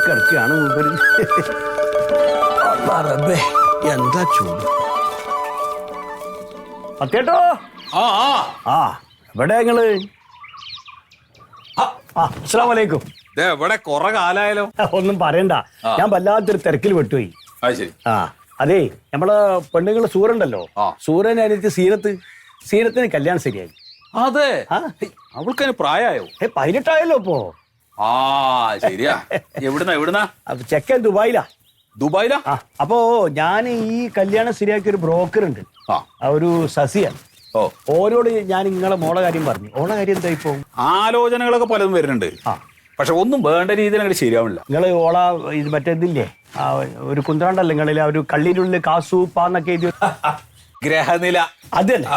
കിടക്കുകയാണ് മൂപ്പര്. എന്താ ചൂട്. അത്തേട്ടോ ആ എവിടെ നിങ്ങള്? അസ്സലാമു അലൈക്കും. ഇവിടെ കൊറേ കാലായാലോ. ഒന്നും പറയണ്ട, ഞാൻ വല്ലാത്തൊരു തിരക്കിൽ വിട്ടുപോയി. ആ അതെ, നമ്മളെ പെണ്ണുങ്ങള് സൂറുണ്ടല്ലോ, സൂരൻ അനിയത്തി സീനത്തിന് കല്യാണം ശരിയായി. അതെ, അവൾക്ക് പ്രായമായോ? 18 ആയല്ലോ ഇപ്പോ. ആ ശരിയാ. എവിടുന്നാ? ചെക്കൻ ദുബായിലാ. ആ അപ്പോ ഞാൻ ഈ കല്യാണം ശരിയാക്കിയ ഒരു ബ്രോക്കർ ഉണ്ട്, ഒരു സസിയാണ്. ഓരോട് ഞാൻ നിങ്ങളെ മോളെ കാര്യം പറഞ്ഞു. ഓളെ കാര്യം എന്താ ഇപ്പൊ? ആലോചനകളൊക്കെ പലതും വരുന്നുണ്ട്, പക്ഷെ ഒന്നും വേണ്ട രീതിയിൽ അങ്ങനെ ശരിയാവില്ല. നിങ്ങള് ഓള ഇത് മറ്റേതില്ലേ, ഒരു കുന്ത്രാണ്ടല്ലേ നിങ്ങളിലെ ഒരു കള്ളിനുള്ളിൽ കാസൂപ്പാന്നൊക്കെ എഴുതി ഗ്രഹനില, അതല്ലേ,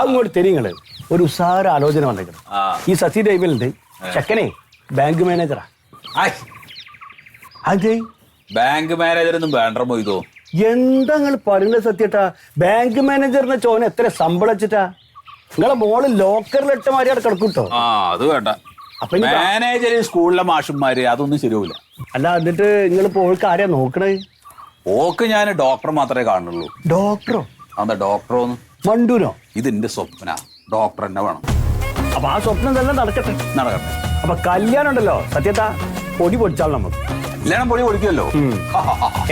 അങ്ങോട്ട് തരിങ്ങള്. ഒരു ഉസാര ആലോചന വന്നേക്കണം. ഈ സസി ടൈമിലുണ്ട്. ചെക്കനെ ബാങ്ക് മാനേജറാ. അതെ, ബാങ്ക് മാനേജറൊന്നും വേണ്ട പോയിതോ. എന്താ നിങ്ങൾ പറയുന്നത് സത്യട്ടാ? ബാങ്ക് മാനേജറിനെ ചോന എത്ര ശമ്പളം വെച്ചിട്ടാ? നിങ്ങളെ മോള് ലോക്കറിലിട്ട മാതിരി അവിടെ കിടക്കൂട്ടോ. അത് വേണ്ട. അപ്പൊ മാനേജര് സ്കൂളിലെ മാഷന്മാര് അതൊന്നും ശരിയാവില്ല. അല്ല, എന്നിട്ട് നിങ്ങളിപ്പോ ഓൾക്ക് ആരെയാ നോക്കണേ? ഓക്ക് ഞാൻ ഡോക്ടർ മാത്രമേ കാണുള്ളൂ. ഡോക്ടറോ? എന്താ ഡോക്ടറോന്ന്? മണ്ടൂനോ? ഇതിന്റെ സ്വപ്ന, ഡോക്ടർ തന്നെ വേണം. അപ്പൊ ആ സ്വപ്നം തന്നെ നടക്കട്ടെ. അപ്പൊ കല്യാണം ഉണ്ടല്ലോ സത്യത്താ, പൊടി പൊടിച്ചാൽ നമുക്ക് കല്യാണം പൊടി പൊടിക്കുമല്ലോ.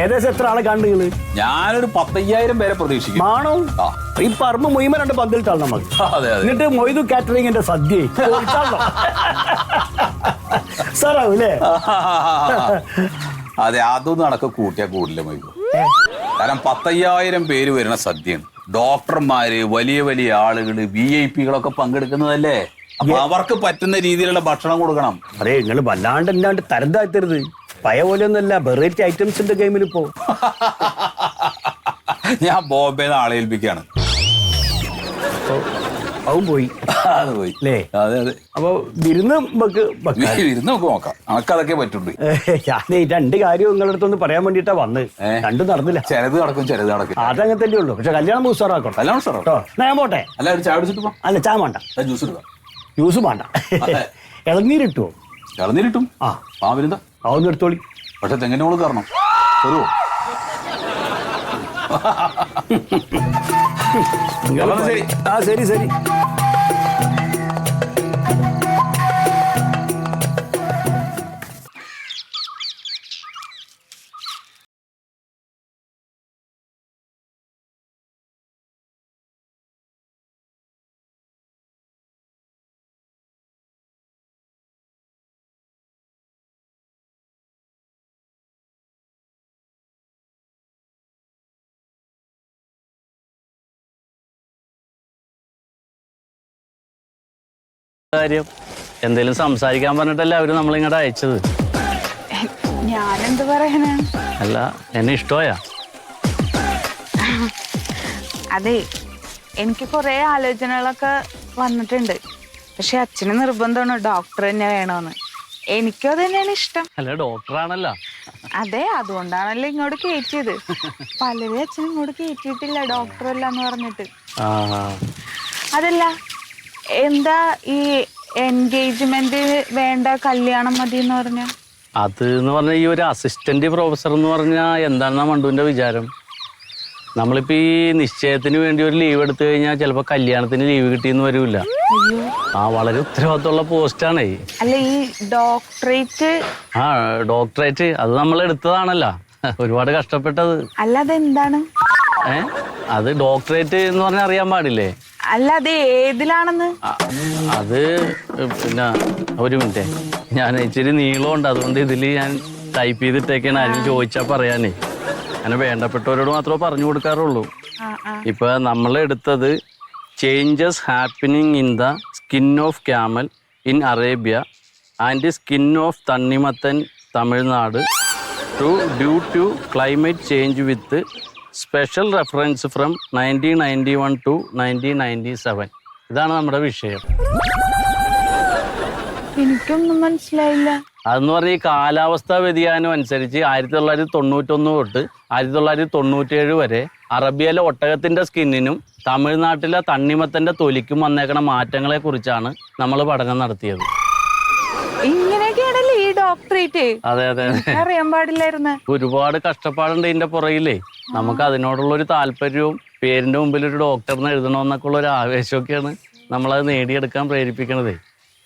ഏകദേശം എത്ര ആളെ കണ്ടു നിങ്ങള്? ഞാനൊരു 10,000 പേരെ പ്രതീക്ഷിക്കും. ആണോ? ഈ പറമ്പ് മുഴുവൻ 2 പന്തിലിട്ടാൽ നമുക്ക്. എന്നിട്ട് മൊയ്തു കാറ്ററിംഗിന്റെ സദ്യ സാറാവൂലേ? അതെ, അതൊന്നും നടക്ക കൂട്ടിയാ കൂടില്ല മൊയ്തു. കാരണം 10,000 പേര് വരുന്ന സദ്യയാണ്. ഡോക്ടർമാര്, വലിയ വലിയ ആളുകള്, VIP-കളൊക്കെ പങ്കെടുക്കുന്നതല്ലേ. അപ്പൊ അവർക്ക് പറ്റുന്ന രീതിയിലുള്ള ഭക്ഷണം കൊടുക്കണം. അതെ, നിങ്ങൾ വല്ലാണ്ട് തരം താഴ്ത്തരുത്. പഴയ പോലെ ഒന്നല്ല, വെറൈറ്റി ഐറ്റംസിന്റെ ഗെയിമിൽ ഇപ്പോ. ഞാൻ ബോംബെന്ന് ആളെ ഏൽപ്പിക്കാണ്. അതും പോയി. അത് പോയി അല്ലേ? അതെ അതെ. അപ്പൊ വിരുന്ന് നമുക്ക് നോക്കാം. നമുക്കതൊക്കെ പറ്റുള്ളൂ. ഞാൻ 2 കാര്യം നിങ്ങളുടെ അടുത്തൊന്ന് പറയാൻ വേണ്ടിട്ടാ വന്ന്. രണ്ടും നടന്നില്ല. ചിലത് നടക്കും, ചിലത് നടക്കും. അതങ്ങനെ തന്നെ ഉള്ളൂ. പക്ഷെ കല്യാണം ഉസാറാക്കണം. കല്യാണം ഉസാറാട്ടോ. ഞാൻ പോട്ടെ. അല്ല, ഒരു ചായ കുടിച്ചിട്ട് പോ. അല്ല, ചായ വേണ്ട, ജ്യൂസ് എടുക്കാം. ജ്യൂസ് വേണ്ട, ഇളനീരിട്ടുവോ? ഇളനീരിട്ടും. പാവിനെന്താ? അതൊന്നും എടുത്തോളി. പക്ഷെ തെങ്ങിന്റെ മോള് കയറണം. വരുവോ? ശരി ശരി. കാര്യം എന്തേലും സംസാരിക്കാൻ പറഞ്ഞിട്ടല്ലേ അവര് നമ്മളിങ്ങോട്ട് അയച്ചത്. ഞാനെന്ത് പറയാനാ? അല്ല, എന്നെ ഇഷ്ടമായാ? അതെ, എനിക്ക് കുറെ ആലോചനകളൊക്കെ വന്നിട്ടുണ്ട്. പക്ഷെ അച്ഛന് നിർബന്ധമാണ് ഡോക്ടർ തന്നെ വേണമെന്ന്. എനിക്കും അത് തന്നെയാണ് ഇഷ്ടം. അല്ല, ഡോക്ടറാണല്ലോ. അതെ, അതുകൊണ്ടാണല്ലോ ഇങ്ങോട്ട് കയറ്റിയത്. പലരും അച്ഛൻ ഇങ്ങോട്ട് കയറ്റിയിട്ടില്ല ഡോക്ടറല്ല എന്ന് പറഞ്ഞിട്ട്. അതല്ല, എന്താ ഈ എൻഗേജ്മെന്റ് വേണ്ട, കല്യാണം മതി എന്ന് പറഞ്ഞ? അത് എന്ന് പറഞ്ഞാൽ ഈ ഒരു അസിസ്റ്റന്റ് പ്രൊഫസർ എന്ന് പറഞ്ഞാൽ എന്താണ് മണ്ടുവിന്റെ വിചാരം? നമ്മളിപ്പോ ഈ നിശ്ചയത്തിന് വേണ്ടി ഒരു ലീവ് എടുത്തു കഴിഞ്ഞാൽ ചിലപ്പോ കല്യാണത്തിന് ലീവ് കിട്ടിയെന്ന് വരൂല. വളരെ ഉത്തരവാദിത്തമുള്ള പോസ്റ്റാണേ. അല്ല, ഈ ഡോക്ടറേറ്റ്? ഡോക്ടറേറ്റ് അത് നമ്മൾ എടുത്തതാണല്ലോ, ഒരുപാട് കഷ്ടപ്പെട്ടത്. അല്ല, അതെന്താണ്? അത് ഡോക്ടറേറ്റ് എന്ന് പറഞ്ഞാൽ അറിയാൻ പാടില്ലേ? അല്ല, അത് ഏതിലാണെന്ന്? അത് പിന്നെ ഒരു മിനിറ്റ്, ഞാൻ ഇച്ചിരി നീളമുണ്ട്, അതുകൊണ്ട് ഇതിൽ ഞാൻ ടൈപ്പ് ചെയ്തിട്ടേക്കാണ്. ആരും ചോദിച്ചാ പറയാനേ, അങ്ങനെ വേണ്ടപ്പെട്ടവരോട് മാത്രമേ പറഞ്ഞു കൊടുക്കാറുള്ളൂ. ഇപ്പൊ നമ്മൾ എടുത്തത് changes happening in the skin of camel in Arabia and skin of തണ്ണിമത്തൻ Tamil Nadu due to climate change with special reference from 1991 to 1997. ഇതാണ് നമ്മുടെ വിഷയം. എനിക്കൊന്നും മനസ്സിലായില്ല. അതെന്ന് പറഞ്ഞാൽ ഈ കാലാവസ്ഥാ വ്യതിയാനം അനുസരിച്ച് 1991 തൊട്ട് 1997 വരെ അറബിയയിലെ ഒട്ടകത്തിന്റെ സ്കിന്നിനും തമിഴ്നാട്ടിലെ തണ്ണിമത്തന്റെ തൊലിക്കും വന്നേക്കണ മാറ്റങ്ങളെ കുറിച്ചാണ് നമ്മൾ പഠനം നടത്തിയത്. ഇങ്ങനെയൊക്കെയാണല്ലേ ഈ ഡോക്ടറേറ്റ്. അതെ അതെ അറിയാൻ പാടില്ലായിരുന്നു. ഒരുപാട് കഷ്ടപ്പാടുണ്ട് ഇതിന്റെ പുറകിലേ. നമുക്ക് അതിനോടുള്ള ഒരു താല്പര്യവും പേരിന്റെ മുമ്പിൽ ഒരു ഡോക്ടറിന് എഴുതണമെന്നൊക്കെ ഉള്ള ഒരു ആവേശമൊക്കെയാണ് നമ്മളത് നേടിയെടുക്കാൻ പ്രേരിപ്പിക്കണതേ.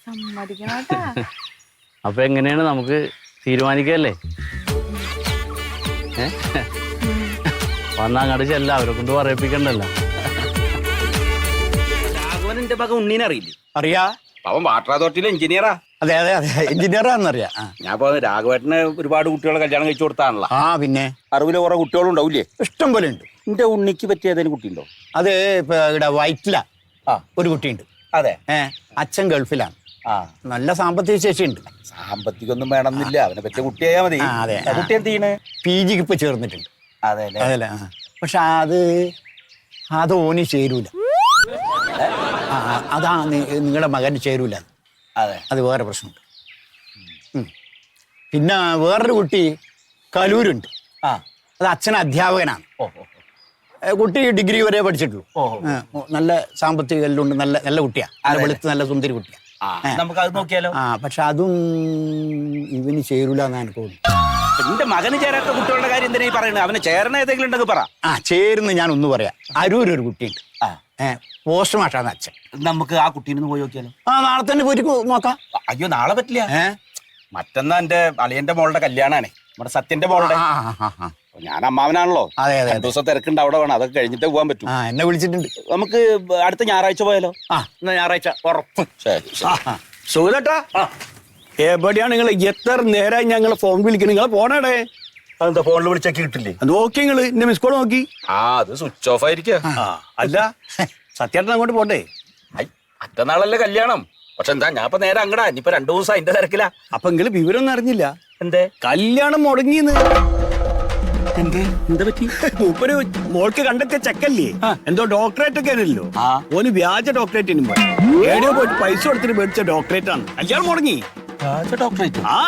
സമ്മതിക്കണോട്ടാ. അപ്പൊ എങ്ങനെയാണ് നമുക്ക് തീരുമാനിക്കല്ലേ? വന്നാ അങ്ങോട്ട് ചെല്ല, അവരെ കൊണ്ട് പറയിപ്പിക്കണ്ടല്ലോ. രാഘവന്റെ മകൻ ഉണ്ണീനെ അറിയില്ലേ? അറിയാ. അവൻ വാട്ടർ അതോറിറ്റിയിലെ എഞ്ചിനീയറാ. അതെ അതെ അതെ, എഞ്ചിനീയറാന്നറിയാ. ഞാൻ പോകുന്നത് രാഘവേട്ടന് ഒരുപാട് കുട്ടികളെ കല്യാണം കഴിച്ചു കൊടുത്താണല്ലോ. ആ പിന്നെ അറിവില് കുറെ കുട്ടികളും ഉണ്ടാവില്ലേ? ഇഷ്ടം പോലെ ഉണ്ട്. എന്റെ ഉണ്ണിക്ക് പറ്റിയ ഏതെങ്കിലും കുട്ടിയുണ്ടോ? അത് ഇപ്പൊ ഇവിടെ വൈറ്റില ഒരു കുട്ടിയുണ്ട്. അതെ. അച്ഛൻ ഗൾഫിലാണ്. ആ, നല്ല സാമ്പത്തിക ശേഷിയുണ്ട്. സാമ്പത്തികൊന്നും വേണമെന്നില്ല, അവനെ പറ്റിയ കുട്ടിയായാ മതി. അതെ. കുട്ടി എന്ത് ചെയ്യണ്? PG ഇപ്പൊ ചേർന്നിട്ടുണ്ട്. അതെ അതല്ലേ. പക്ഷെ അത് ഓന് ചേരൂല. അതാ നിങ്ങളുടെ മകന് ചേരൂല. അതെ, അത് വേറെ പ്രശ്നമുണ്ട്. പിന്നെ വേറൊരു കുട്ടി കലൂരുണ്ട്. ആ, അത് അച്ഛൻ അധ്യാപകനാണ്. കുട്ടി ഡിഗ്രി വരെ പഠിച്ചിട്ടുള്ളൂ. നല്ല സാമ്പത്തിക എല്ലാം ഉണ്ട്. നല്ല നല്ല കുട്ടിയാ. വെളുത്ത് നല്ല സുന്ദരി കുട്ടിയാ. നമുക്ക് അത് നോക്കിയാലോ? പക്ഷെ അതും ഇവന് ചേരൂല എന്നാണ് എനിക്ക് തോന്നുന്നു. എന്റെ മകന് ചേരാത്ത കുട്ടികളുടെ കാര്യം എന്തിനാ ഈ പറയുന്നത്? അവന് ചേരണ ഏതെങ്കിലും ഉണ്ടെങ്കിൽ പറ. ചേരുന്ന് ഞാൻ ഒന്ന് പറയാം. അരൂരൊരു കുട്ടിയുണ്ട്. പോസ്റ്റ് മാഷാണ് അച്ഛൻ. നമുക്ക് ആ കുട്ടീനെ പോയി നോക്കിയാലോ? നാളെ തന്നെ പോയിട്ട് നോക്കാം. അയ്യോ, നാളെ പറ്റില്ല. മറ്റന്നാ എന്റെ അളിയന്റെ മോളുടെ കല്യാണാണ്, നമ്മുടെ സത്യന്റെ മോളുടെ. ഞാൻ അമ്മാവനാണല്ലോ. അതെ അതെ. 2 ദിവസം തിരക്കുണ്ട് അവിടെ, വേണം. അതൊക്കെ കഴിഞ്ഞിട്ടേ പോകാൻ പറ്റും. എന്നെ വിളിച്ചിട്ടുണ്ട്. നമുക്ക് അടുത്ത ഞായറാഴ്ച പോയാലോ? ഞായറാഴ്ച ഉറപ്പ്. ശരി. സുഖേട്ടാ, എവിടെയാണ് നിങ്ങൾ? എത്ര നേരമായി ഞങ്ങൾ ഫോൺ വിളിക്കണം. നിങ്ങൾ പോണേടേ. അതെന്താ ഫോണിൽ വിളിച്ചൊക്കെ കിട്ടില്ലേ? നോക്കി നിങ്ങള് എന്റെ മിസ് കോൾ നോക്കി. അത് സ്വിച്ച് ഓഫ് ആയിരിക്കാം. അല്ല, സത്യേട്ടൻ അങ്ങോട്ട് പോണ്ടേ? മറ്റന്നാളല്ലേ കല്യാണം. പക്ഷെ എന്താ, ഞാൻ ഇപ്പൊ നേരെ അങ്ങടാ. ഇനിയിപ്പോ 2 ദിവസം അതിന്റെ തിരക്കില്ല. അപ്പൊ നിങ്ങള് വിവരമൊന്നും അറിഞ്ഞില്ല? എന്തേ? കല്യാണം മുടങ്ങിന്ന്. എന്താ പറ്റി? മൂപ്പര് മോൾക്ക് കണ്ടെത്തിയ ചെക്കല്ലേ, എന്തോ ഡോക്ടറേറ്റ് ഒക്കെ ആണല്ലോ. ഓന് വ്യാജ ഡോക്ടറേറ്റിനും ഏടിയോ പോയിട്ട് പൈസ കൊടുത്തിട്ട് മേടിച്ച ഡോക്ടറേറ്റ് ആണ്. കല്യാണം മുടങ്ങി. ഡോക്ടറേറ്റ്? ആ,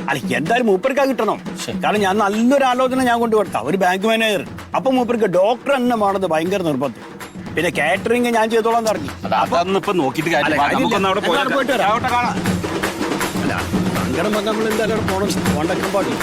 അല്ല എന്തായാലും മൂപ്പർക്കാ കിട്ടണം. കാരണം ഞാൻ നല്ലൊരു ആലോചന ഞാൻ കൊണ്ടുകൊടുത്താ, ഒരു ബാങ്ക് മാനേജർ. അപ്പൊ മൂപ്പർക്ക് ഡോക്ടർ തന്നെ വേണത് ഭയങ്കര നിർബന്ധം. പിന്നെ കാറ്ററിംഗ് ഞാൻ ചെയ്തോളാൻ പറഞ്ഞു. അതൊന്നിപ്പോ നോക്കിട്ട് പോയിട്ട് വരാം. അല്ല, സങ്കടം വന്ന് നമ്മൾ എന്തായാലും പോണം. കൊണ്ടക്കാൻ പാടില്ല.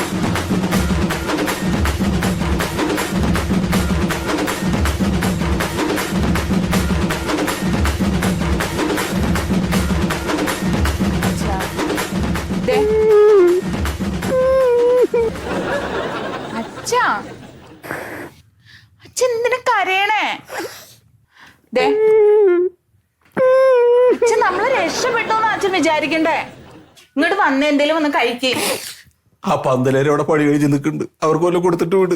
അച്ഛനെന്തിനാ കരയണേ? അച്ഛൻ നമ്മള് രക്ഷപ്പെട്ടോന്ന് അച്ഛൻ വിചാരിക്കണ്ടേ? ഇങ്ങോട്ട് വന്ന് എന്തേലും ഒന്ന് കഴിക്കേ. ആ പന്തലേരെ അവിടെ പണി കഴിച്ച് നിൽക്കുന്നുണ്ട്, അവർക്ക് വല്ലതും കൊടുത്തിട്ട് വിട്.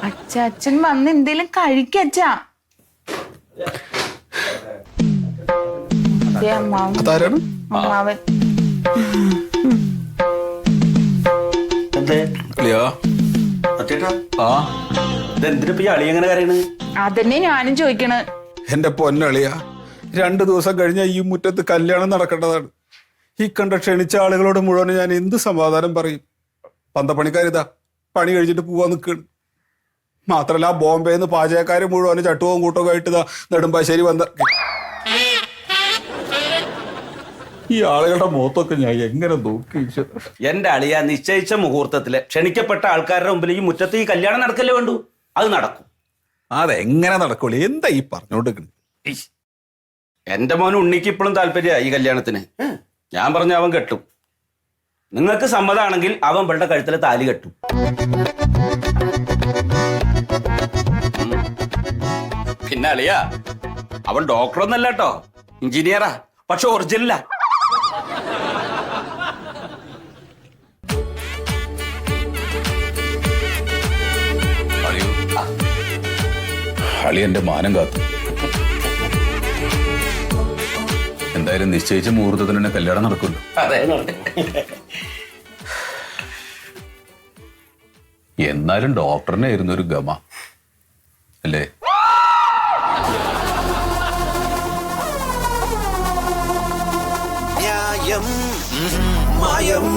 അച്ഛൻ വന്ന് എന്തേലും കഴിക്കച്ചാ. അതാരാണ്? അമ്മാവൻ. അതന്നെ ഞാനും ചോദിക്കണ്. എന്റെ പൊന്നളിയ, 2 ദിവസം കഴിഞ്ഞ ഈ മുറ്റത്ത് കല്യാണം നടക്കേണ്ടതാണ്. ഈ കണ്ട ക്ഷണിച്ച ആളുകളോട് മുഴുവൻ ഞാൻ എന്ത് സമാധാനം പറയും? പന്തപ്പണിക്കാരിതാ പണി കഴിച്ചിട്ട് പോവാൻ നിൽക്കുകയാണ്. മാത്രല്ല, ആ ബോംബെന്ന് പാചകക്കാര് മുഴുവൻ ചട്ടുവും കൂട്ടവും ആയിട്ട് ഇതാ നെടുമ്പാശ്ശേരി വന്ന ഈ ആളുകളുടെ മുഖത്തൊക്കെ ഞാൻ എങ്ങനെ നോക്കി? എന്റെ അളിയ, നിശ്ചയിച്ച മുഹൂർത്തത്തില് ക്ഷണിക്കപ്പെട്ട ആൾക്കാരുടെ മുമ്പിൽ ഈ മുറ്റത്ത് ഈ കല്യാണം നടക്കല്ലേ വേണ്ടു? അത് നടക്കും. അതെങ്ങനെ നടക്കുള്ളൂ? എന്താ ഈ പറഞ്ഞോണ്ടിരിക്കുന്നത്? എന്റെ മോന് ഉണ്ണിക്ക് ഇപ്പോഴും താല്പര്യ ഈ കല്യാണത്തിന്. ഞാൻ പറഞ്ഞ അവൻ കെട്ടും. നിങ്ങൾക്ക് സമ്മതമാണെങ്കിൽ അവൻ ഇവളുടെ കഴുത്തിലെ താലി കെട്ടും. പിന്നെ അളിയ, അവൻ ഡോക്ടറൊന്നല്ല കേട്ടോ, എഞ്ചിനീയറാ. പക്ഷെ ഒറിജിനലാ. അളി എന്റെ മാനം കാത്തു. എന്തായാലും നിശ്ചയിച്ച മുഹൂർത്തത്തിന് തന്നെ കല്യാണം നടക്കുമല്ലോ. എന്നാലും ഡോക്ടറിനെ ആയിരുന്നു ഒരു ഗമ അല്ലേ? മായം